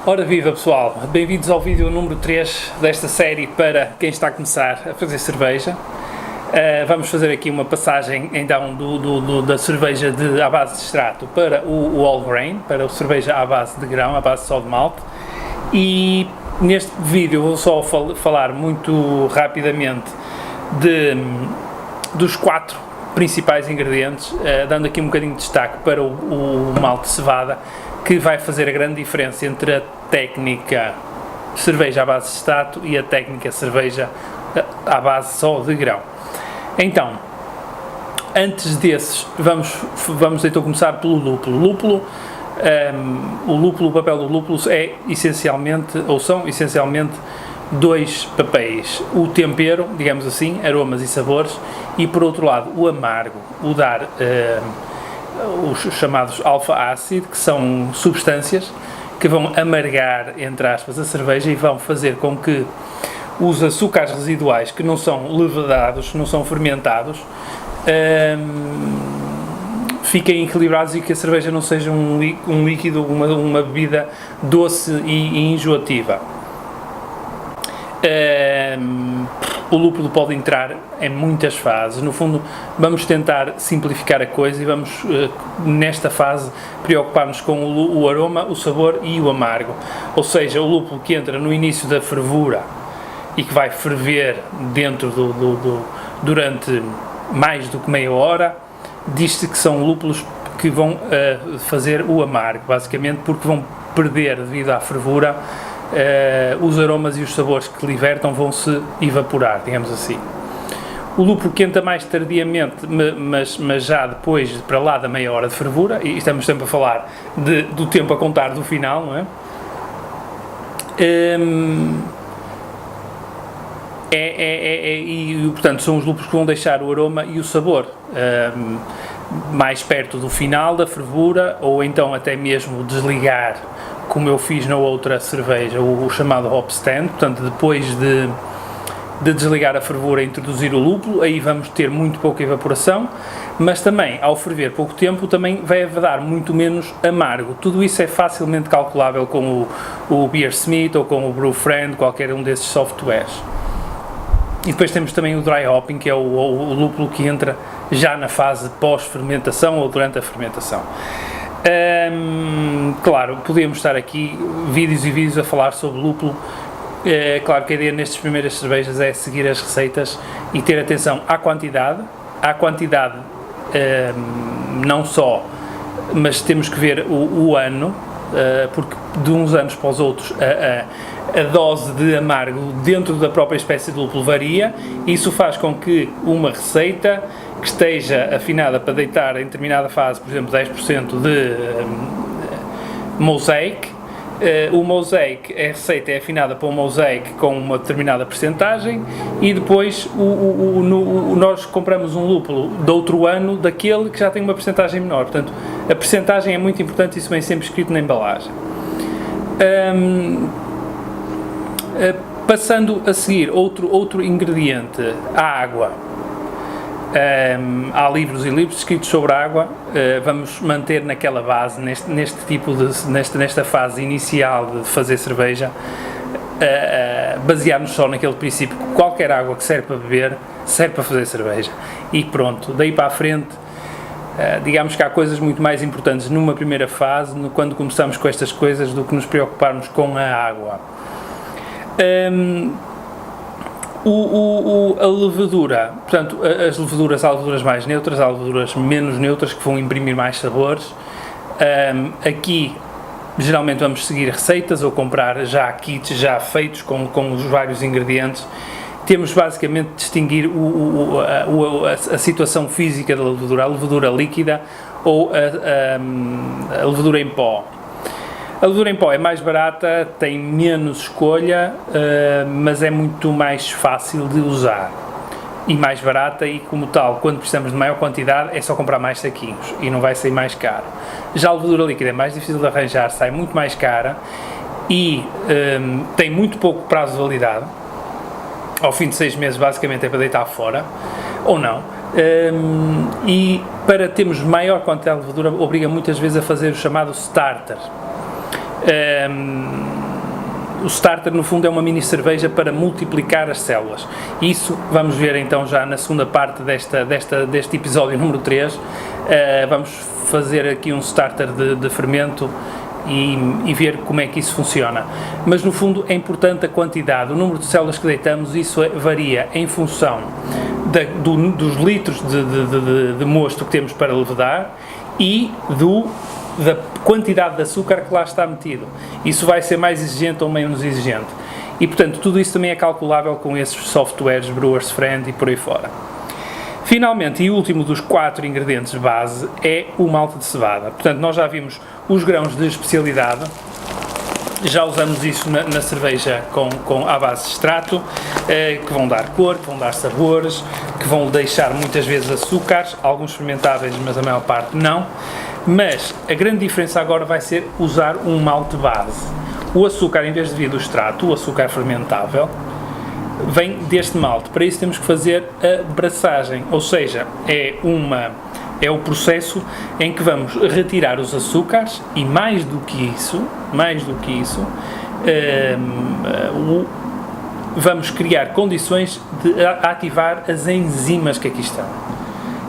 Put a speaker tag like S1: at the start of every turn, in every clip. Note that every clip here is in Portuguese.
S1: Ora viva pessoal, bem-vindos ao vídeo número 3 desta série para quem está a começar a fazer cerveja. Vamos fazer aqui uma passagem então da cerveja à base de extrato para o all grain, para a cerveja à base de grão, à base só de malte. E neste vídeo vou só falar muito rapidamente dos 4 principais ingredientes, dando aqui um bocadinho de destaque para o malte de cevada, que vai fazer a grande diferença entre a técnica cerveja à base de extrato e a técnica cerveja à base só de grão. Então, antes desses, vamos então começar pelo lúpulo. O papel do lúpulo são essencialmente 2 papéis: o tempero, digamos assim, aromas e sabores, e por outro lado o amargo, o dar os chamados alfa-ácido, que são substâncias que vão amargar, entre aspas, a cerveja e vão fazer com que os açúcares residuais, que não são levedados, não são fermentados, fiquem equilibrados e que a cerveja não seja um líquido, uma bebida doce e enjoativa. O lúpulo pode entrar em muitas fases. No fundo, vamos tentar simplificar a coisa e vamos, nesta fase, preocupar-nos com o aroma, o sabor e o amargo. Ou seja, o lúpulo que entra no início da fervura e que vai ferver durante mais do que meia hora, diz-se que são lúpulos que vão fazer o amargo, basicamente porque vão perder, devido à fervura, os aromas e os sabores que libertam vão se evaporar, digamos assim. O lúpulo que entra mais tardiamente, mas já depois, para lá da meia hora de fervura, e estamos sempre a falar do tempo a contar do final, não é? E portanto são os lúpulos que vão deixar o aroma e o sabor mais perto do final da fervura, ou então até mesmo desligar, como eu fiz na outra cerveja, o chamado hop stand. Portanto, depois de desligar a fervura e introduzir o lúpulo, aí vamos ter muito pouca evaporação, mas também, ao ferver pouco tempo, também vai dar muito menos amargo. Tudo isso é facilmente calculável com o Beersmith ou com o Brewfriend, qualquer um desses softwares. E depois temos também o dry hopping, que é o lúpulo que entra já na fase pós-fermentação ou durante a fermentação. Claro, podíamos estar aqui vídeos e vídeos a falar sobre lúpulo. Claro que a ideia nestas primeiras cervejas é seguir as receitas e ter atenção à quantidade não só, mas temos que ver o ano, porque de uns anos para os outros a dose de amargo dentro da própria espécie de lúpulo varia. Isso faz com que uma receita que esteja afinada para deitar em determinada fase, por exemplo, 10% de mosaic, o mosaic, a receita é afinada para um mosaic com uma determinada percentagem, e depois nós compramos um lúpulo de outro ano, daquele que já tem uma percentagem menor. Portanto, a percentagem é muito importante, isso vem sempre escrito na embalagem. Passando a seguir, outro ingrediente, a água. Há livros e livros escritos sobre a água. Vamos manter naquela base, nesta fase inicial de fazer cerveja, basear-nos só naquele princípio que qualquer água que serve para beber serve para fazer cerveja, e pronto. Daí para a frente, digamos que há coisas muito mais importantes numa primeira fase, quando começamos com estas coisas, do que nos preocuparmos com a água. A levedura, portanto, as leveduras, há leveduras mais neutras, há leveduras menos neutras que vão imprimir mais sabores. Aqui geralmente vamos seguir receitas ou comprar já kits já feitos com os vários ingredientes. Temos basicamente de distinguir a situação física da levedura, a levedura líquida ou a levedura em pó. A levedura em pó é mais barata, tem menos escolha, mas é muito mais fácil de usar e mais barata, e como tal, quando precisamos de maior quantidade, é só comprar mais saquinhos e não vai sair mais caro. Já a levedura líquida é mais difícil de arranjar, sai muito mais cara e tem muito pouco prazo de validade. Ao fim de 6 meses basicamente é para deitar fora, ou não. E para termos maior quantidade de levedura, obriga muitas vezes a fazer o chamado starter. O starter, no fundo, é uma mini cerveja para multiplicar as células. Isso vamos ver então já na segunda parte deste episódio número 3. Vamos fazer aqui um starter de fermento e ver como é que isso funciona. Mas no fundo é importante a quantidade, o número de células que deitamos, isso varia em função dos litros de mosto que temos para levedar e da quantidade de açúcar que lá está metido. Isso vai ser mais exigente ou menos exigente. E, portanto, tudo isso também é calculável com esses softwares, Brewers Friend e por aí fora. Finalmente, e último dos 4 ingredientes base, é o malte de cevada. Portanto, nós já vimos os grãos de especialidade, já usamos isso na cerveja à base de extrato, que vão dar cor, que vão dar sabores, que vão deixar muitas vezes açúcares, alguns fermentáveis, mas a maior parte não. Mas a grande diferença agora vai ser usar um malte base. O açúcar, em vez de vir do extrato, o açúcar fermentável, vem deste malte. Para isso temos que fazer a braçagem, ou seja, é o processo em que vamos retirar os açúcares e mais do que isso, vamos criar condições de ativar as enzimas que aqui estão.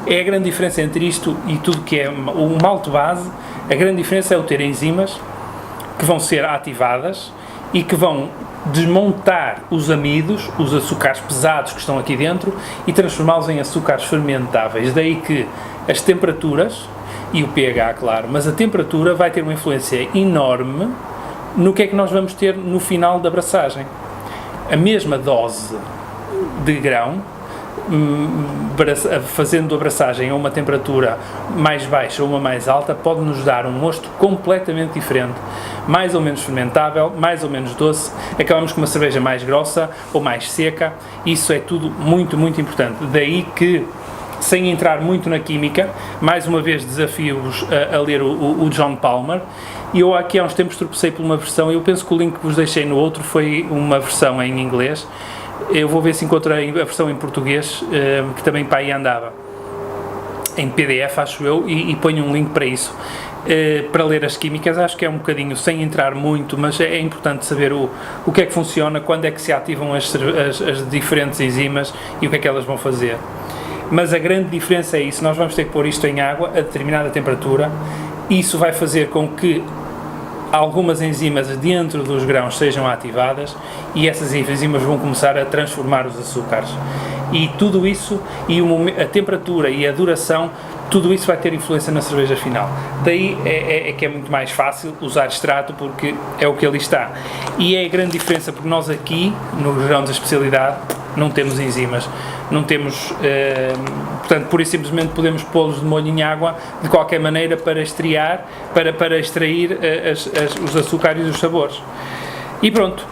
S1: É a grande diferença entre isto e tudo que é o malte base. A grande diferença é o ter enzimas que vão ser ativadas e que vão desmontar os amidos, os açúcares pesados que estão aqui dentro, e transformá-los em açúcares fermentáveis. Daí que as temperaturas e o pH, claro, mas a temperatura vai ter uma influência enorme no que é que nós vamos ter no final da braçagem. A mesma dose de grão, fazendo a braçagem a uma temperatura mais baixa ou uma mais alta, pode nos dar um mosto completamente diferente, mais ou menos fermentável, mais ou menos doce. Acabamos com uma cerveja mais grossa ou mais seca. Isso é tudo muito, muito importante. Daí que, sem entrar muito na química, mais uma vez desafio-vos a ler o John Palmer. E eu aqui há uns tempos tropecei por uma versão, eu penso que o link que vos deixei no outro foi uma versão em inglês. Eu vou ver se encontro a versão em português, que também para aí andava em PDF, acho eu, e ponho um link para isso, para ler as químicas. Acho que é um bocadinho, sem entrar muito, mas é importante saber o que é que funciona, quando é que se ativam as diferentes enzimas e o que é que elas vão fazer. Mas a grande diferença é isso: nós vamos ter que pôr isto em água a determinada temperatura. Isso vai fazer com que algumas enzimas dentro dos grãos sejam ativadas e essas enzimas vão começar a transformar os açúcares. E tudo isso, e a temperatura e a duração, tudo isso vai ter influência na cerveja final. Daí é que é muito mais fácil usar extrato, porque é o que ali está. E é a grande diferença, porque nós aqui, no grão da especialidade, não temos enzimas. Não temos, portanto, pura e simplesmente podemos pô-los de molho em água de qualquer maneira para extrair os açúcares e os sabores. E pronto,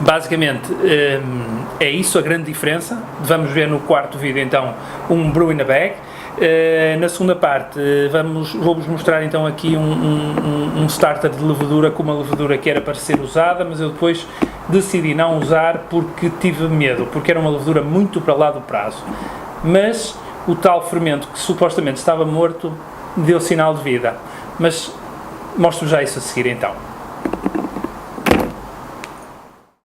S1: basicamente é isso a grande diferença. Vamos ver no quarto vídeo então um brew in a bag. Na segunda parte vou-vos mostrar então aqui um starter de levedura, com uma levedura que era para ser usada, mas eu depois decidi não usar porque tive medo, porque era uma levedura muito para lá do prazo. Mas o tal fermento que supostamente estava morto deu sinal de vida. Mas mostro-vos já isso a seguir então.